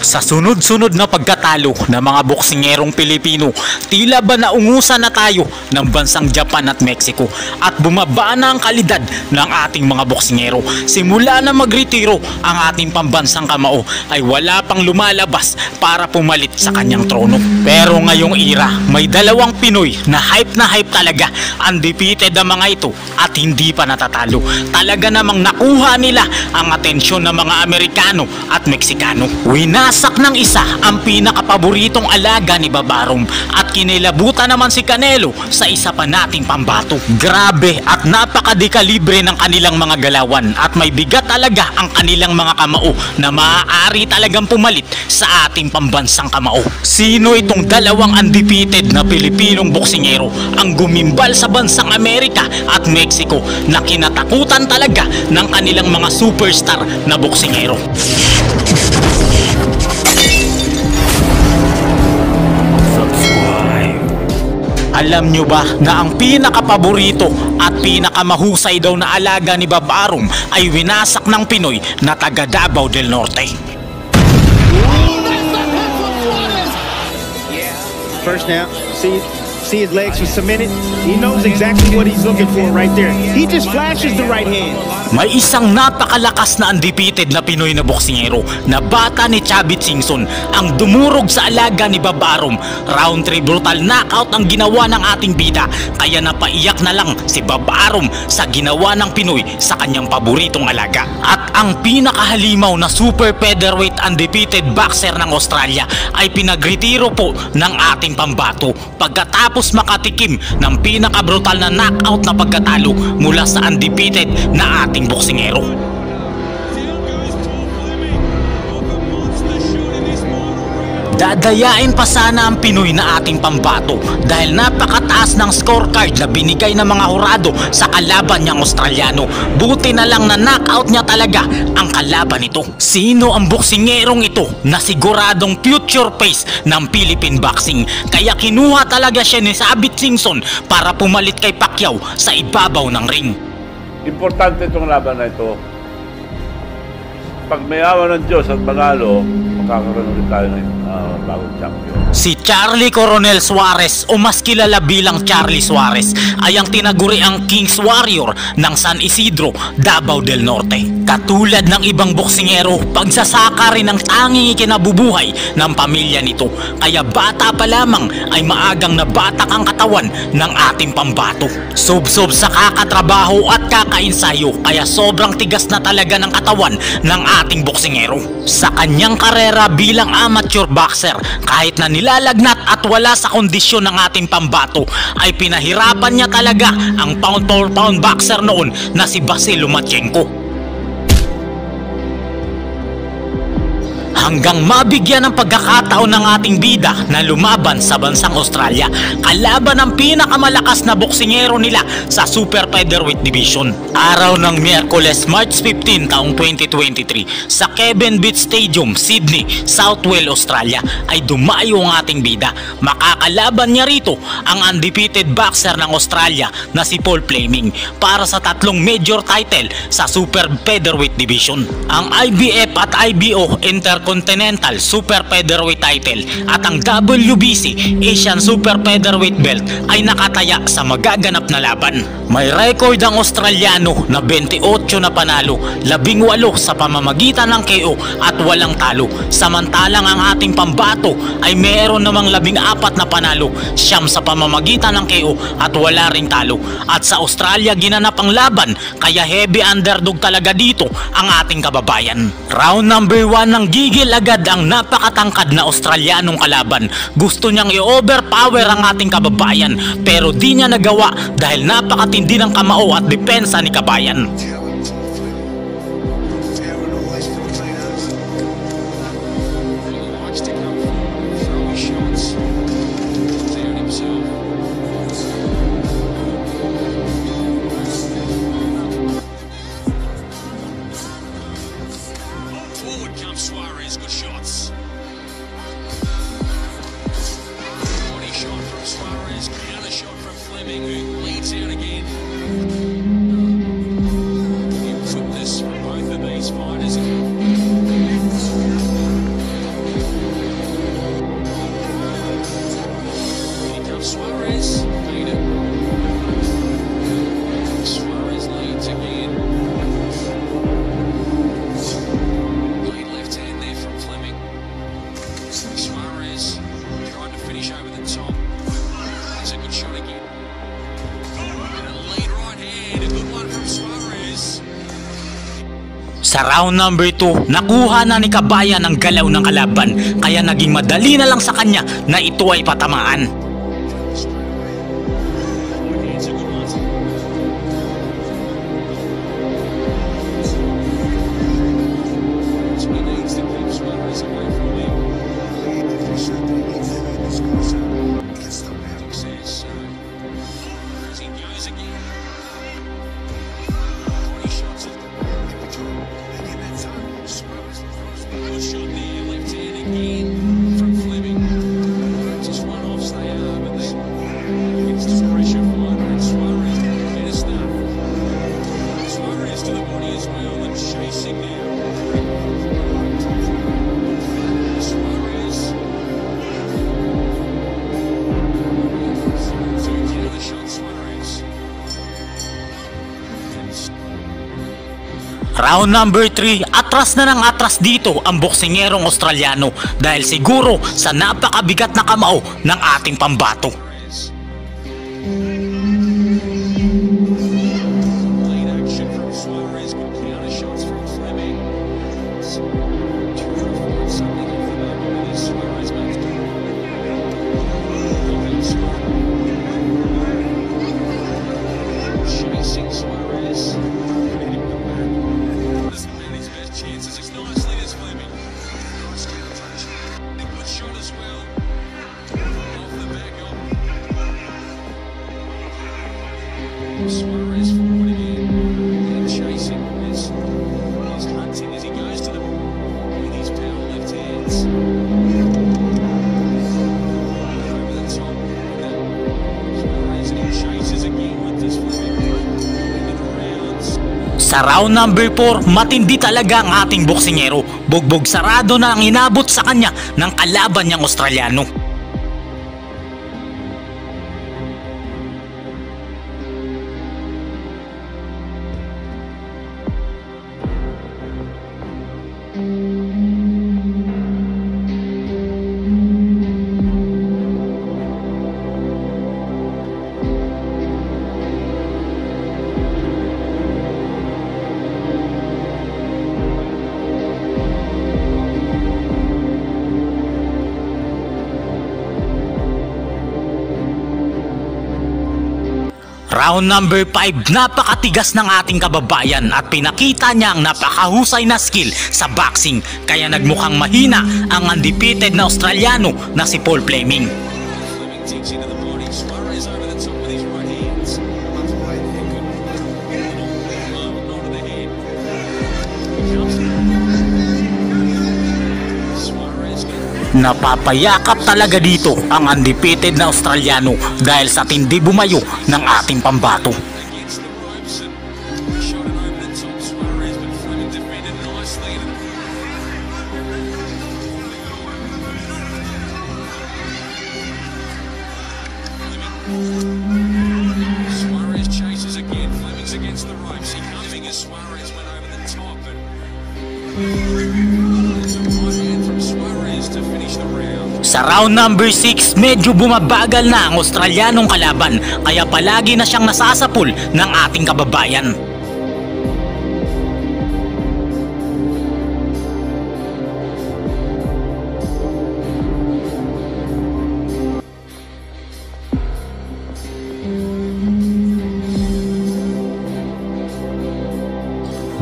Sa sunod-sunod na pagkatalo ng mga boksingerong Pilipino, tila ba naungusan na tayo ng bansang Japan at Mexico at bumaba na ang kalidad ng ating mga boksingero. Simula na magretiro ang ating pambansang kamao ay wala pang lumalabas para pumalit sa kanyang trono. Pero ngayong era, may dalawang Pinoy na hype talaga. Undefeated ang mga ito at hindi pa natatalo. Talaga namang nakuha nila ang atensyon ng mga Amerikano at Meksikano. Winasak ng isa ang pinakapaboritong alaga ni Babarom at kinilabutan naman si Canelo sa isa pa nating pambato. Grabe at napakadekalibre ng kanilang mga galawan at may bigat talaga ang kanilang mga kamao na maaari talagang pumalit sa ating pambansang kamao. Sino itong dalawang undefeated na Pilipinong boksingero ang gumimbal sa bansang Amerika at Mexico na kinatakutan talaga ng kanilang mga superstar na boksingero? Alam nyo ba na ang pinakapaborito at pinakamahusay daw na alaga ni Babarom ay winasak ng Pinoy na taga Davao del Norte? First now, see his legs were cemented. He knows exactly what he's looking for right there. He just flashes the right hand. May isang napakalakas na undefeated na Pinoy na boksingero na bata ni Chavit Singson ang dumurog sa alaga ni Babarom. Round 3 brutal knockout ang ginawa ng ating bida, kaya napaiyak na lang si Babarom sa ginawa ng Pinoy sa kanyang paboritong alaga. At ang pinakahalimaw na super featherweight undefeated boxer ng Australia ay pinagretiro po ng ating pambato pagkatapos makatikim ng pinakabrutal na knockout na pagkatalo mula sa undefeated na ating boksingero. Dadayain pa sana ang Pinoy na ating pambato dahil napakataas ng scorecard na binigay ng mga hurado sa kalaban niyang Australiano. Buti na lang na knockout niya talaga ang kalaban nito. Sino ang boksingerong ito na siguradong future face ng Philippine boxing? Kaya kinuha talaga siya ni Chavit Singson para pumalit kay Pacquiao sa ibabaw ng ring. Importante itong laban na ito. Pag may awa ng Diyos at manalo, magkakaroon ulit tayo ng bagong champion. Si Charlie Coronel Suarez o mas kilala bilang Charlie Suarez ay ang tinaguri ang King's Warrior ng San Isidro, Davao del Norte. Katulad ng ibang boksingero, pagsasaka rin ang tanging ikinabubuhay ng pamilya nito. Kaya bata pa lamang ay maagang nabatak ang katawan ng ating pambato. Sob-sob sa kakatrabaho at kakainsayo, kaya sobrang tigas na talaga ng katawan ng ating boksingero. Sa kanyang karera bilang amateur boxer, kahit na nilalagnat at wala sa kondisyon ng ating pambato, ay pinahirapan niya talaga ang pound for pound boxer noon na si Vasyl Lomachenko. Hanggang mabigyan ng pagkakataon ng ating bida na lumaban sa bansang Australia, kalaban ng pinakamalakas na boksingero nila sa Super Featherweight Division. Araw ng Miyerkules, March 15 taong 2023, sa Kevin Beach Stadium, Sydney, South Wales, Australia, ay dumayo ang ating bida. Makakalaban niya rito ang undefeated boxer ng Australia na si Paul Fleming para sa 3 major title sa Super Featherweight Division. Ang IBF at IBO Intercontinental Super Featherweight title at ang WBC Asian Super Featherweight belt ay nakataya sa magaganap na laban. May record ang Australiano na 28 na panalo, 18 sa pamamagitan ng KO at walang talo. Samantalang ang ating pambato ay meron namang 14 na panalo, 9 sa pamamagitan ng KO at wala ring talo. At sa Australia ginanap ang laban, kaya heavy underdog talaga dito ang ating kababayan. Round number 1 ng gigil agad ang napakatangkad na Australianong kalaban. Gusto niyang i-overpower ang ating kababayan pero di niya nagawa dahil napakatindi ng kamao at depensa ni kabayan. Suarez, good shots. Body shot from Suarez, counter shot from Fleming, who leads out again. Sa round number 2, nakuha na ni Kabayan ang galaw ng kalaban, kaya naging madali na lang sa kanya na ito ay patamaan. Hands are good ones. So he needs to keep Suarez away from him. Says so. As he goes again. 20 shots off the good shot there, left hand again from Fleming. Just one off they are, but then against the pressure of one, and Suarez better start. Suarez to the body as well and chasing now. Suarez. So counter shot Suarez. Round number 3, atras na ng atras dito ang boksingerong Australiano dahil siguro sa napakabigat na kamao ng ating pambato. Late action from Suarez, good counter shots from Fleming. Something off the back of this Suarez makes chasing Suarez. Doesn't manage his best chances. It's nicely as Fleming. A good shot as well. Off the back of Suarez forward again. And chasing as he's hunting as he goes to the with his power left hands. Over the top. Suarez and he chases again with this Fleming. Into the rounds. Sa round number 4, matindi talaga ang ating boksingero. Bugbog sarado na ang inabot sa kanya ng kalaban niyang Australiano. Round number 5, napakatigas ng ating kababayan at pinakita niya ang napakahusay na skill sa boxing, kaya nagmukhang mahina ang undefeated na Australiano na si Paul Fleming. Fleming takes into the body. Suarez over the top with his right hands. Not to the head. Suarez Napapayakap talaga dito ang undefeated na Australiano dahil sa tindi bumayo ng ating pambato. against the ropes and shot it over the top. Suarez, but Fleming defended nicely. Suarez chases again. Fleming's against the ropes. He coming as Suarez went over the top. And there's a right hand from Suarez to finish the round. Sa round number 6, medyo bumabagal na ang Australianong kalaban, kaya palagi na siyang nasasapul ng ating kababayan.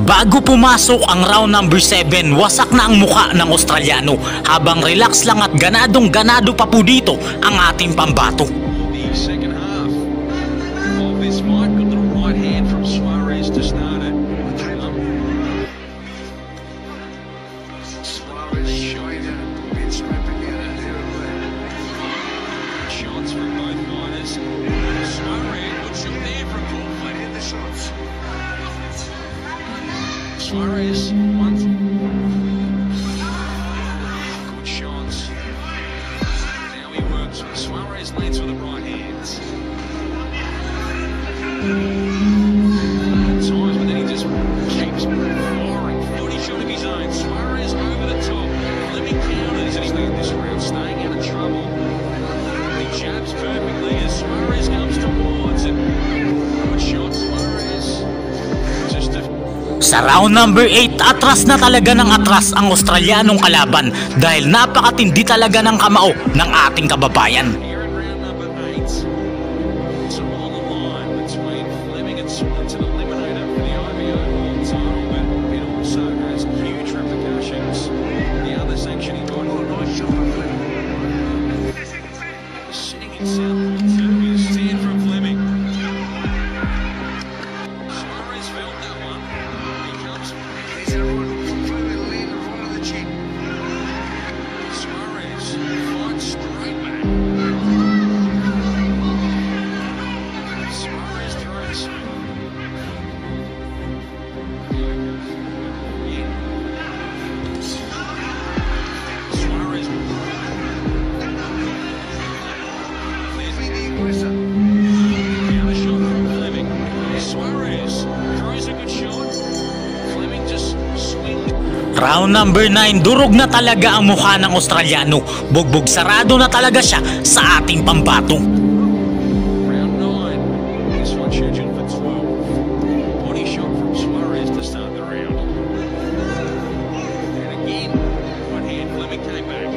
Bago pumasok ang round number 7, wasak na ang muka ng Australiano habang relax lang at ganadong-ganado pa po dito ang ating pambato. The second half of this fight, got the right hand from Suarez to start it. Suarez showing it, it's ripping it here and there. Shots from both fighters. Suarez, good shot there from Paul Fleming. The shots. Suarez, one. Good shots. Now he works. Suarez lands with the right hands. Times, but then he just keeps firing. 40 shot of his own. Suarez over the top. Fleming counters, and he's leading this round, staying out of trouble. He jabs perfectly as Suarez comes towards, and good shot, Suarez. Just a Sa Sa round number 8, atras na talaga ng atras ang Australianong kalaban dahil napakatindi talaga ng kamao ng ating kababayan. Here in round number 8, it's all on the line between Fleming and Swanton, eliminator for the IBO world title, but it also has huge repercussions. The other sanction he got, nice shot from Fleming. Sitting in South too, you stand from Fleming. Suarez felt that one. He comes. Suarez fights straight back. Suarez throws. Yeah. Suarez. Counter shot from Fleming. Suarez throws a good shot. Fleming just swings. Round number 9, durog na talaga ang mukha ng Australiano. Bugbog sarado na talaga siya sa ating pambato. Round 9. This one scheduled for 12. Body shot from Suarez to start the round. And again, one hand, Fleming came back.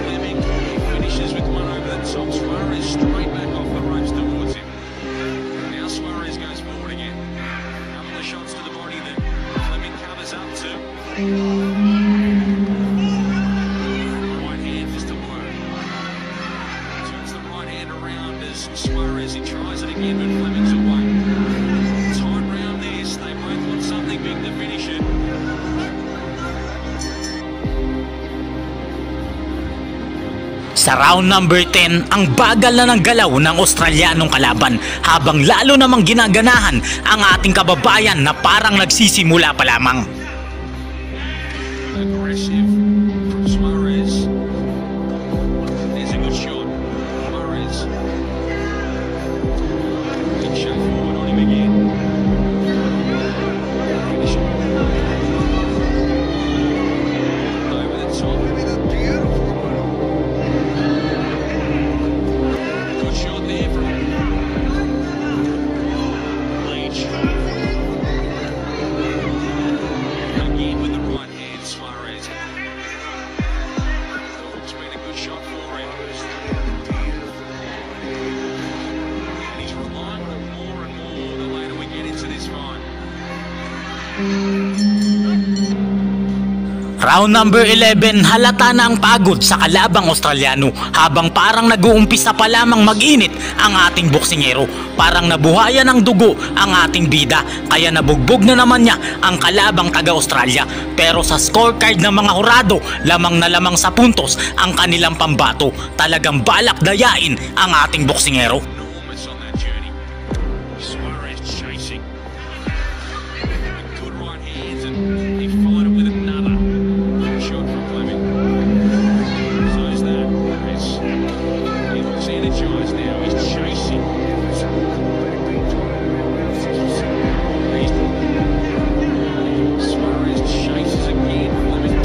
Fleming, he finishes with one over the top. Suarez straight back off the ropes towards him. Now Suarez goes forward again. Couple of shots to the body that Fleming covers up to. Right hand is to work. Turns the right hand around as Suarez, he tries it again, but Fleming's away. Tight round this, they both want something big to finish it. Sa round number 10, ang bagal na ng galaw ng Australianong kalaban habang lalo namang ginaganahan ang ating kababayan na parang nagsisimula pa lamang. Aggressive from Suarez. There's a good shot. Suarez. Big shot forward on him again. Finish it. Over the top. Good shot there from Leach. Again with the right hand, Suarez. It's been a good shot for him. And he's relying on it more and more the later we get into this fight. Round number 11, halata na ang pagod sa kalabang Australiano habang parang nag-uumpisa pa lamang mag-init ang ating boksingero. Parang nabuhayan ng dugo ang ating bida kaya nabugbog na naman niya ang kalabang taga-Australia. Pero sa scorecard ng mga hurado, lamang na lamang sa puntos ang kanilang pambato. Talagang balak dayain ang ating boksingero. Enormous on that journey. Suarez chasing. Good right hands and he followed it with another shot from Fleming. So is that. He looks energized now. He's chasing. Suarez chases again. Fleming.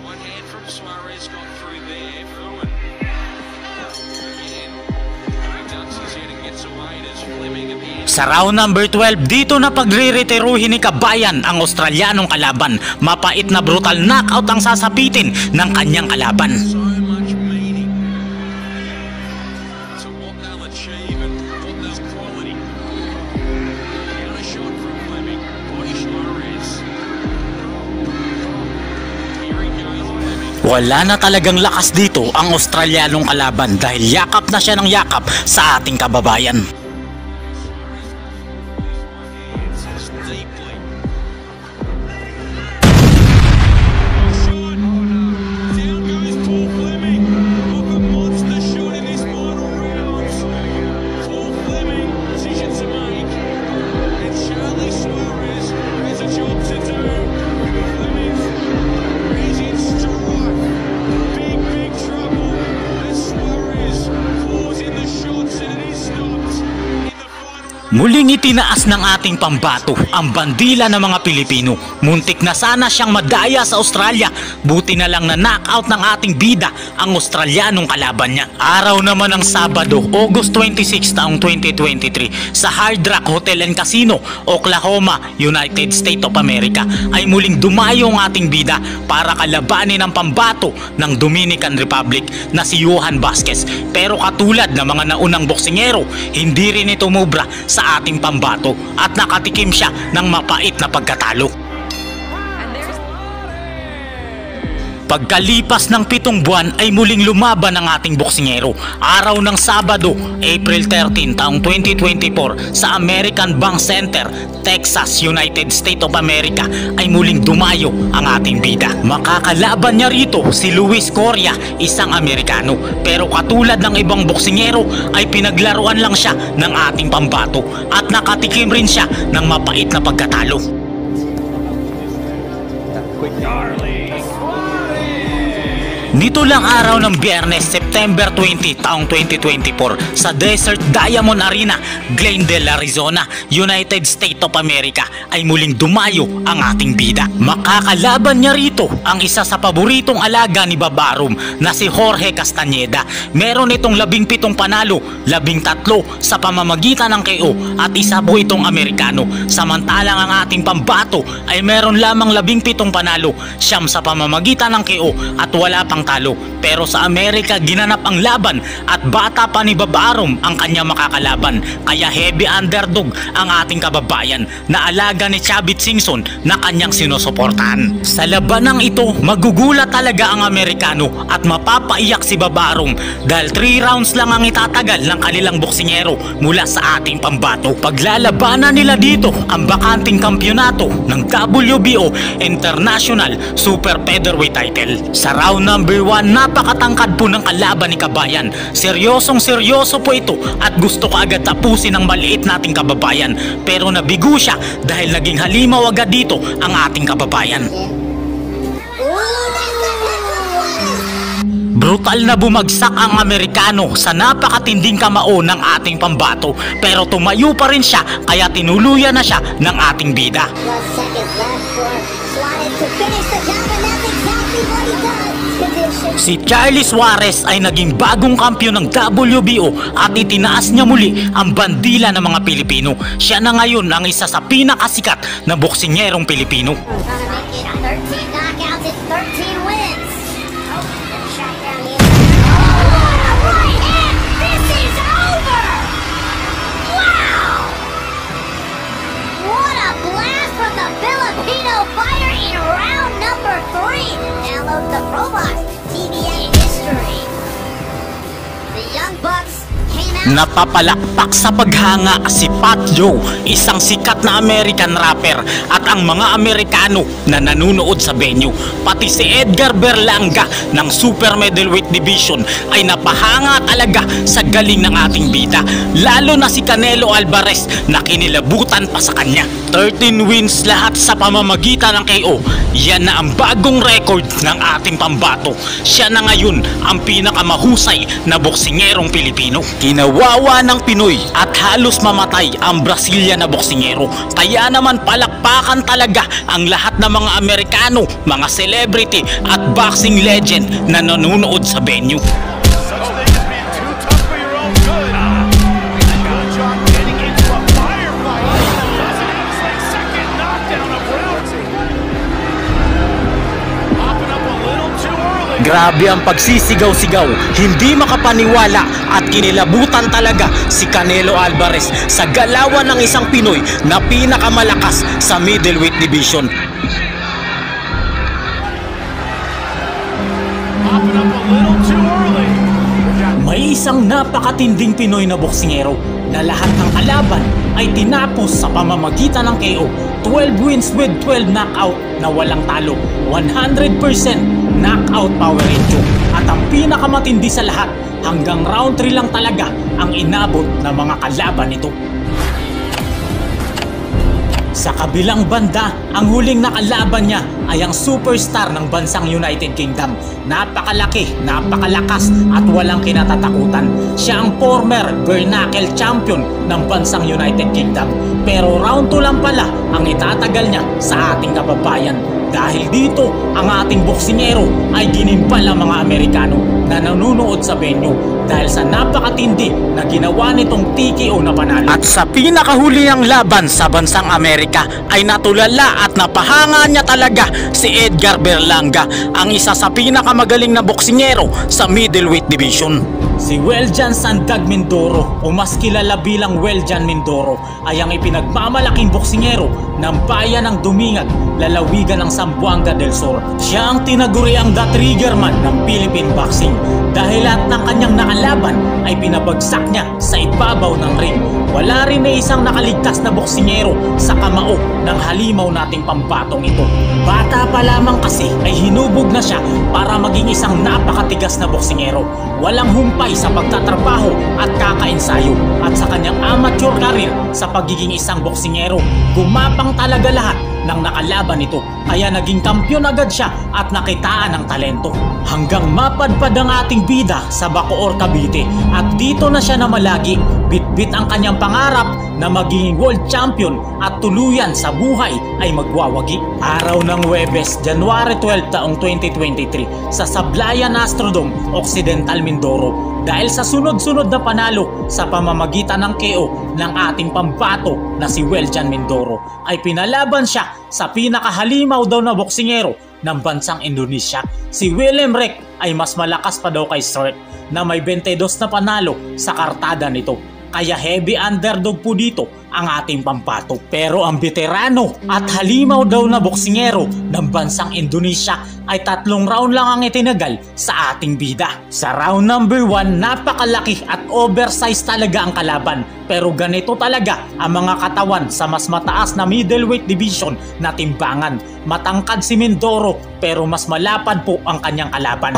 One hand from Suarez got through there. Fruin. Again. He ducks his head and gets away. There's Fleming at the end. Sa round number 12, dito na pagre-retiruhin ni Kabayan ang Australianong kalaban. Mapait na brutal knockout ang sasapitin ng kanyang kalaban. So much meaning to what they'll achieve and what they'll quality. Counter shot from Fleming. Body Suarez. Here he goes, Fleming. Wala na talagang lakas dito ang Australianong kalaban dahil yakap na siya ng yakap sa ating kababayan. Suarez deeply. Down goes Paul Fleming. Look a monster shot in this final round. Paul Fleming, decision to make. And Charlie Suarez has a job to do. Fleming is in strife. Big trouble. As Suarez pours in the shots and it is stopped. Muling itinaas ng ating pambato ang bandila ng mga Pilipino. Muntik na sana siyang madaya sa Australia. Buti na lang na knockout ng ating bida ang Australianong kalaban niya. Araw naman ng Sabado, August 26 taong 2023 sa Hard Rock Hotel and Casino, Oklahoma, United States of America ay muling dumayo ang ating bida para kalabanin ang pambato ng Dominican Republic na si Johan Vasquez. Pero katulad ng mga naunang boksingero, hindi rin ito mubra sa ating pambato at nakatikim siya ng mapait na pagkatalo. Pagkalipas ng 7 buwan ay muling lumaban ang ating boksingero. Araw ng Sabado, April 13 taong 2024 sa American Bank Center, Texas, United States of America ay muling dumayo ang ating bida. Makakalaban niya rito si Luis Coria, isang Amerikano. Pero katulad ng ibang boksingero ay pinaglaruan lang siya ng ating pambato at nakatikim rin siya ng mapait na pagkatalo. Nito lang araw ng Biyernes, September 20 taong 2024 sa Desert Diamond Arena, Glendale, Arizona, United States of America ay muling dumayo ang ating bida. Makakalaban niya rito ang isa sa paboritong alaga ni Babarum na si Jorge Castañeda. Meron itong 17 panalo, 13 sa pamamagitan ng KO at isa po itong Amerikano. Samantalang ang ating pambato ay meron lamang 17 panalo, 9 sa pamamagitan ng KO at wala pang talo. Pero sa Amerika ginanap ang laban at bata pa ni Babarum ang kanya makakalaban. Kaya heavy underdog ang ating kababayan na alaga ni Chavit Singson na kanyang sinusuportahan. Sa labanang ito, magugulat talaga ang Amerikano at mapapaiyak si Babarum dahil 3 rounds lang ang itatagal ng kanilang boksingero mula sa ating pambato. Paglalabanan nila dito ang bakanting kampyonato ng WBO International Super Featherweight title. Sa round number 1, napakatangkad po ng kalaban ni Kabayan. Seryosong seryoso po ito at gusto ko agad tapusin ang maliit nating kababayan. Pero nabigo siya dahil naging halimaw agad dito ang ating kababayan. Brutal na bumagsak ang Amerikano sa napakatinding kamao ng ating pambato. Pero tumayo pa rin siya kaya tinuluyan na siya ng ating bida. Si Charlie Suarez ay naging bagong kampiyon ng WBO at itinaas niya muli ang bandila ng mga Pilipino. Siya na ngayon ang isa sa pinakasikat na boksingerong Pilipino. Napapalakpak sa paghanga si Fat Joe, isang sikat na American rapper at ang mga Amerikano na nanunood sa venue. Pati si Edgar Berlanga ng Super Middleweight Division ay napahanga talaga sa galing ng ating bida. Lalo na si Canelo Alvarez na kinilabutan pa sa kanya. 13 wins lahat sa pamamagitan ng KO. Yan na ang bagong record ng ating pambato. Siya na ngayon ang pinakamahusay na boksingerong Pilipino. Kinawawa ng Pinoy at halos mamatay ang Brazilian na boksingero. Kaya naman palakpakan talaga ang lahat ng mga Amerikano, mga celebrity at boxing legend na nanonood sa venue. Grabe ang pagsisigaw-sigaw, hindi makapaniwala at kinilabutan talaga si Canelo Alvarez sa galawan ng isang Pinoy na pinakamalakas sa middleweight division. May isang napakatinding Pinoy na boksingero na lahat ng kalaban ay tinapos sa pamamagitan ng KO. 12 wins with 12 knockout na walang talo, 100% knockout power ratio. At ang pinakamatindi sa lahat, hanggang round 3 lang talaga ang inabot ng mga kalaban nito. Sa kabilang banda, ang huling nakalaban niya ay ang superstar ng bansang United Kingdom. Napakalaki, napakalakas at walang kinatatakutan. Siya ang former bare knuckle champion ng bansang United Kingdom. Pero round 2 lang pala ang itatagal niya sa ating kababayan. Dahil dito, ang ating boksingero ay ginimpal ang mga Amerikano na nanunood sa venue dahil sa napakatindi na ginawa nitong TKO na panalo. At sa pinakahulihang laban sa bansang Amerika ay natulala at napahanga niya talaga si Edgar Berlanga, ang isa sa pinakamagaling na boksingero sa middleweight division. Si Weljan Sandag Mindoro o mas kilala bilang Weljan Mindoro ay ang ipinagmamalaking boksingero ng bayan ng Dumingag, lalawigan ng Zamboanga del Sur. Siya ang tinaguriang The Triggerman ng Philippine Boxing dahil lahat ng kanyang nakalaban ay pinabagsak niya sa ibabaw ng ring. Wala rin na isang nakaligtas na boksingero sa kamao ng halimaw nating pambatong ito. Bata pa lamang kasi ay hinubog na siya para maging isang napakatigas na boksingero. Walang humpay sa pagtatrabaho at kakaensayo, at sa kanyang amateur career sa pagiging isang boksingero, gumapang talaga lahat ng nakalaban nito, kaya naging kampiyon agad siya at nakitaan ng talento. Hanggang mapadpad ang ating bida sa Bacoor, Cavite, at dito na siya namalagi. Bitbit ang kanyang pangarap na maging world champion at tuluyan sa buhay ay magwawagi. Araw ng Huwebes, January 12 taong 2023 sa Sablayan Astrodome, Occidental, Mindoro. Dahil sa sunod-sunod na panalo sa pamamagitan ng KO ng ating pambato na si Weljan Mindoro, ay pinalaban siya sa pinakahalimaw daw na boksingero ng bansang Indonesia. Si Willem Rek ay mas malakas pa daw kay Stewart na may 22 na panalo sa kartada nito. Kaya heavy underdog po dito ang ating pambato. Pero ang veterano at halimaw daw na boksingero ng bansang Indonesia ay 3 round lang ang itinagal sa ating bida. Sa round number 1, napakalaki at oversized talaga ang kalaban. Pero ganito talaga ang mga katawan sa mas mataas na middleweight division na timbangan. Matangkad si Mindoro pero mas malapad po ang kanyang kalaban.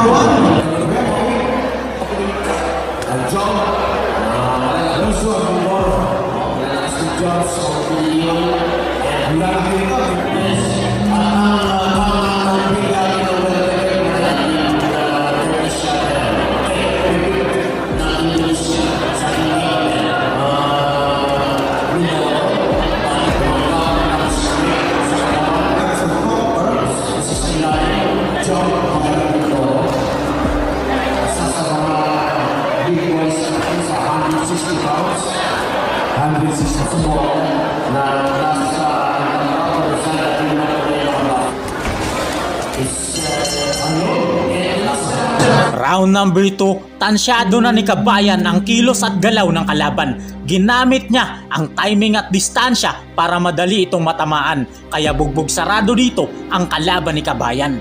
Round number 2, tansyado na ni Kabayan ang kilos at galaw ng kalaban. Ginamit niya ang timing at distansya para madali itong matamaan. Kaya bugbog sarado dito ang kalaban ni Kabayan.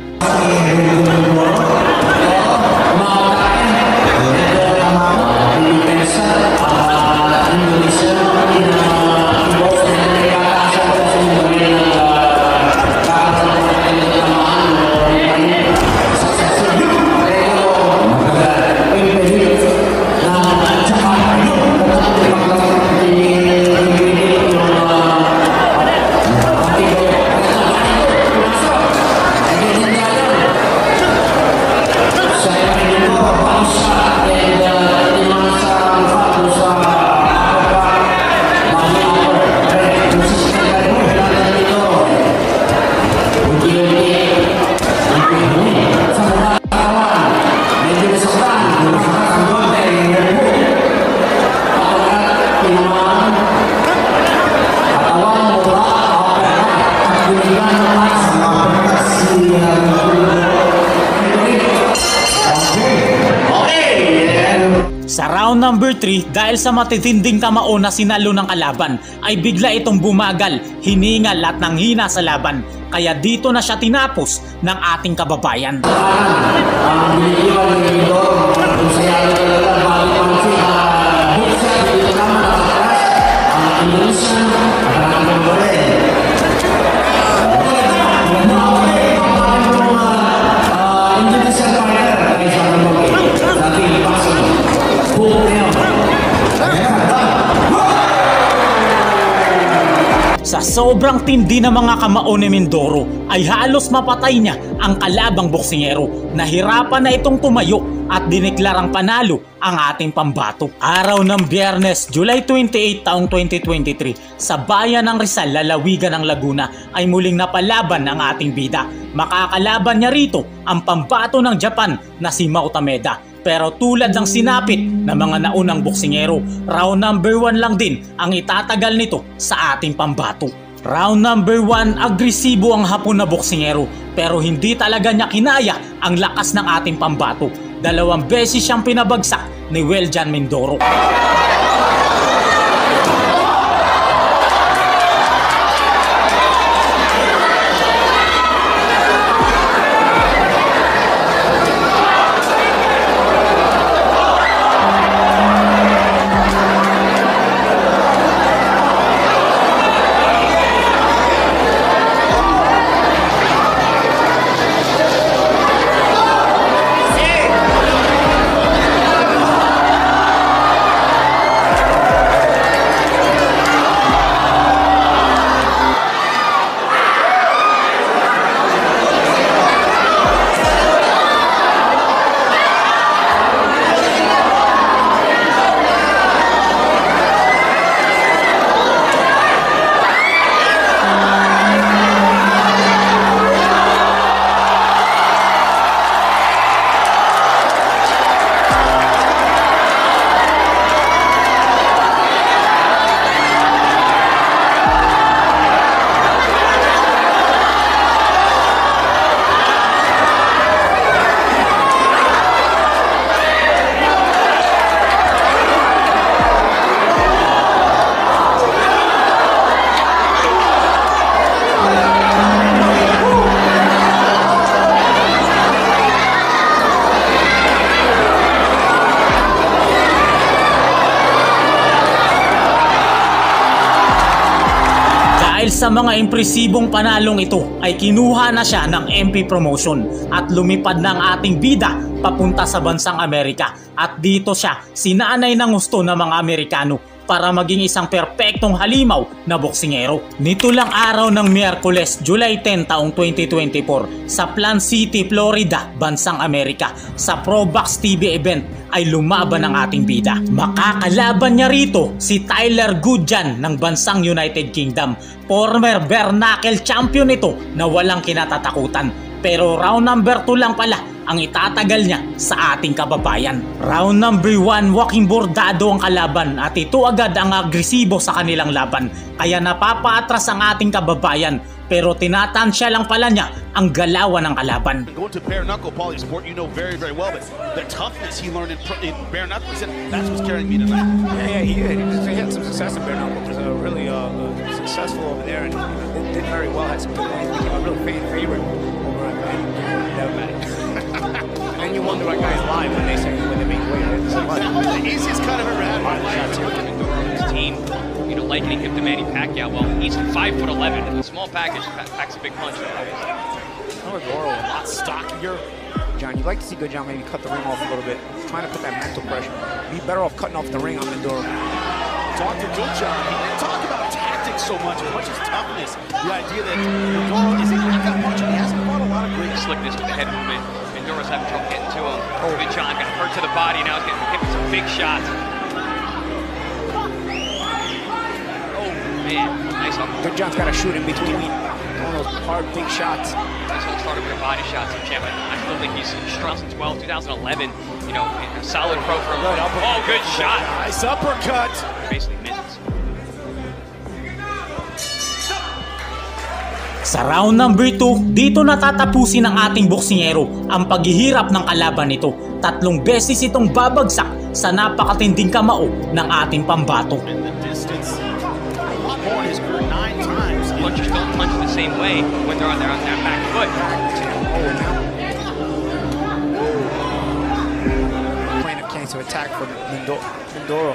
Sa round number 3, dahil sa matitinding kamao na sinalo ng kalaban, ay bigla itong bumagal, hiningal at nanghina sa laban. Kaya dito na siya tinapos ng ating kababayan. Sa sobrang tindi ng mga kamao ni Mindoro ay halos mapatay niya ang kalabang boksingero. Nahirapan na itong tumayo at dineklarang panalo ang ating pambato. Araw ng Biyernes, July 28 taong 2023, sa bayan ng Rizal, lalawigan ng Laguna ay muling napalaban ang ating bida. Makakalaban niya rito ang pambato ng Japan na si Mao Tameda. Pero tulad ng sinapit ng mga naunang boksingero, round number 1 lang din ang itatagal nito sa ating pambato. Round number 1, agresibo ang Hapon na boksingero pero hindi talaga niya kinaya ang lakas ng ating pambato. 2 beses siyang pinabagsak ni Weljan Mindoro. Sa mga impresibong panalong ito ay kinuha na siya ng MP promotion at lumipad na ang ating bida papunta sa bansang Amerika at dito siya sinanay ng gusto ng mga Amerikano para maging isang perpektong halimaw na boksingero. Nito lang araw ng Miyerkules, July 10 taong 2024 sa Plant City, Florida, bansang Amerika sa Pro Box TV event ay lumaban ang ating bida. Makakalaban niya rito si Tyler Goodjan ng bansang United Kingdom. Former bare knuckle champion ito na walang kinatatakutan. Pero round number 2 lang pala ang itatagal niya sa ating kababayan. Round number 1, walking bordado ang kalaban at ito agad ang agresibo sa kanilang laban. Kaya napapaatras ang ating kababayan pero tinatansya lang pala niya ang galawan ng kalaban. Going to bare knuckle, Paulie, sport you know very, very well, but the toughness he learned in bare knuckle, he said that's what's carrying me tonight. Yeah, he did. He had some success in bare knuckle. He was really successful over there and did very well. Had some good wins. Became a real fan favorite over at and then you wonder why guys lie when they say when they make weight. It's like, The easiest cut I've ever had in my life. His team, likening him to Manny Pacquiao. Well, he's 5'11", and the small package packs a big punch. Mindoro a lot stockier. John, you'd like to see Goodjan maybe cut the ring off a little bit. He's trying to put that mental pressure. Be better off cutting off the ring on Mindoro. Talk to Goodjan. He didn't talk about tactics so much as toughness. The idea that Mindoro is able to cut punch, and he hasn't fought a lot of great Slickness with the head movement. Mindoro's having trouble getting to him. Goodjan got hurt to the body. Now he's getting hit with some big shots. Man, nice up. Goodjan's got to shoot in between one of those hard, big shots. This whole started with a body shots in champ. I still think he's strong since 2011. A solid pro for him. Oh, good shot. Nice uppercut. Basically minutes. Sa round number 2, dito natatapusin ng ating boksingero ang paghihirap ng kalaban nito. 3 beses itong babagsak sa napakatinding kamao ng ating pambato. Punchers don't punch the same way when they're on their back foot. Playing a cancer attack from Mindoro.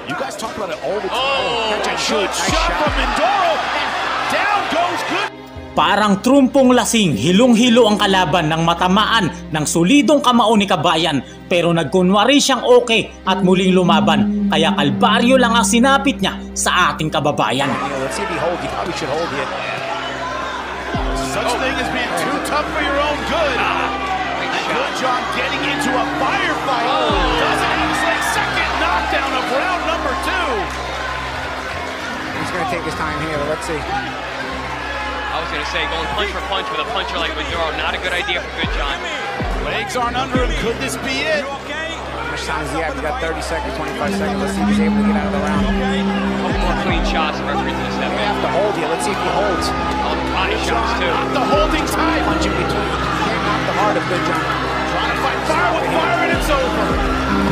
You guys talk about it all the time. Oh, Good Good shoot. shot Nice shot. from Mindoro, and down goes Good. Parang trumpong lasing, hilong-hilo ang kalaban ng matamaan ng solidong kamao ni Kabayan, pero nagkunwari siyang okay at muling lumaban, kaya kalbaryo lang ang sinapit niya sa ating kababayan. Let's see if he holds. He probably should hold it. Such thing as being too tough for your own good. Good job getting into a firefight. Doesn't have his second knockdown of round number 2. He's going to take his time here, but let's see. I was going to say, going punch for punch with a puncher like Maduro, not a good idea for Good John. Legs aren't under him. Could this be it? How much time does he have? We got 30 seconds, 25 seconds. Let's see if he's able to get out of the round. A couple more clean shots, the referee's going to step They in. have to hold you. Let's see if he holds. Oh, the body shots too. Not the holding time. Punch in between. Can't knock the heart of Good John. Trying to fight fire with fire, and it's over.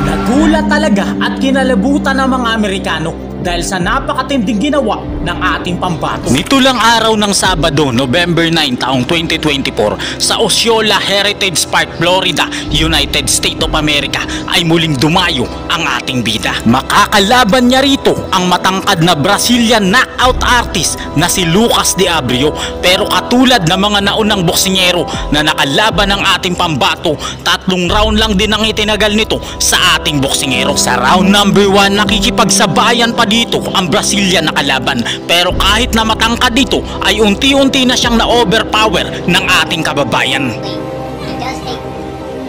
Nagulat talaga at kinalabutan ng mga Amerikano dahil sa napakatinding ginawa ng ating pambato. Nito lang araw ng Sabado, November 9, taong 2024, sa Osceola Heritage Park, Florida, United States of America, ay muling dumayo ang ating bida. Makakalaban niya rito ang matangkad na Brazilian knockout artist na si Lucas Diabrio, pero katulad ng mga naunang boksingero na nakalaban ng ating pambato, 3 round lang din ang itinagal nito sa ating boksingero. Sa round number 1, nakikipagsabayan pa dito ang Brazilian na kalaban, pero kahit na matangkad dito ay unti-unti na siyang na-overpower ng ating kababayan. He does take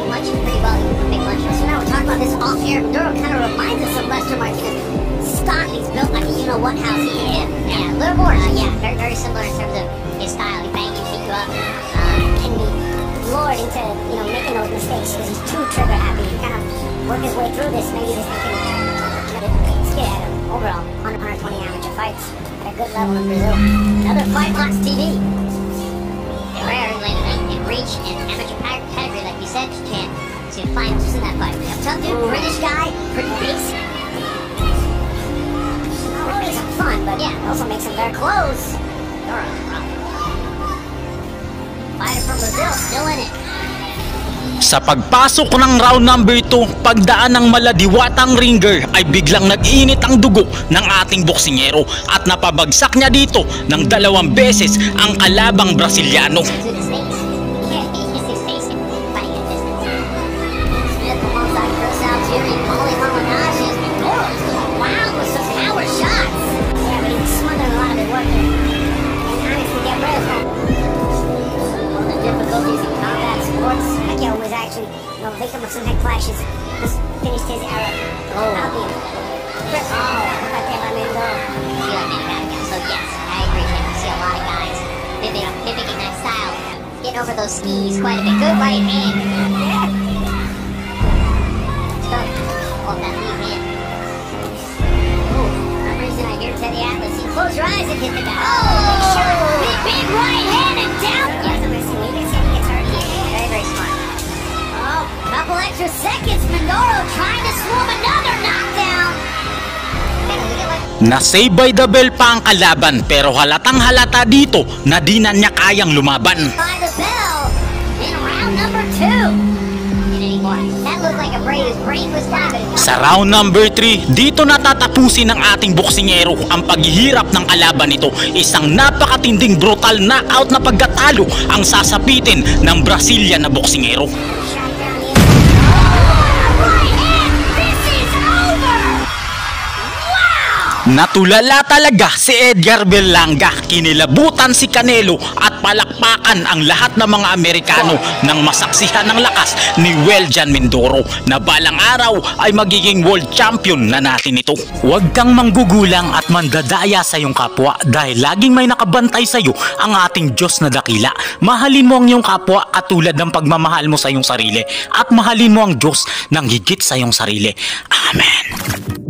punches pretty well. He can make punches. So now we're talking about this off-air. Maduro kind of reminds us of Lester Martinez. Stock, he's built like a you-know-what house. Yeah, a little more. Yeah, very, very similar in terms of his style. He bang you, beat you up, and be lured into, making those mistakes because he's too trigger happy. He kind of work his way through this. Maybe this thing can get at him. Overall, 120 amateur fights at a good level in Brazil. Another Fight Box TV. Rare in reach and amateur pedigree, like we said, Chan. So finals in that fight. Tough dude, British guy, pretty basic. Always some fun, but yeah, also makes him very close. Fighter from Brazil, still in it. Sa pagpasok ng round number 2, pagdaan ng maladiwatang ringer ay biglang nag-init ang dugo ng ating boksingero at napabagsak niya dito ng 2 beses ang kalabang Brasiliano. Victim of some head clashes. Just finished his era. I'll be So yes, I agree with him. I see a lot of guys mimicking that style. Getting over those skis quite a bit. Good right hand. Yeah. Oh, that lead hand. Oh, for some reason I hear Teddy Atlas. You close your eyes and hit the guy. Oh! Big right hand and down. Yes, I'm missing. He gets hurt. Very, very smart. Couple extra seconds, Maduro trying to swarm another knockdown. Na-save by the bell pa ang kalaban, pero halatang halata dito na di na niya kayang lumaban. By the bell in round number 2. That looked like a brain. His brain was damaged. Sa round number 3, dito natatapusin ng ating boksingero ang paghihirap ng kalaban nito. Isang napakatinding brutal knockout na pagkatalo ang sasapitin ng Brazilian na boksingero. Natulala talaga si Edgar Berlanga, kinilabutan si Canelo at palakpakan ang lahat ng mga Amerikano nang masaksihan ng lakas ni Weljan Mindoro na balang araw ay magiging world champion na natin ito. Huwag kang manggugulang at mandadaya sa iyong kapwa dahil laging may nakabantay sa iyo ang ating Diyos na dakila. Mahalin mo ang iyong kapwa katulad ng pagmamahal mo sa iyong sarili at mahalin mo ang Diyos ng higit sa iyong sarili. Amen.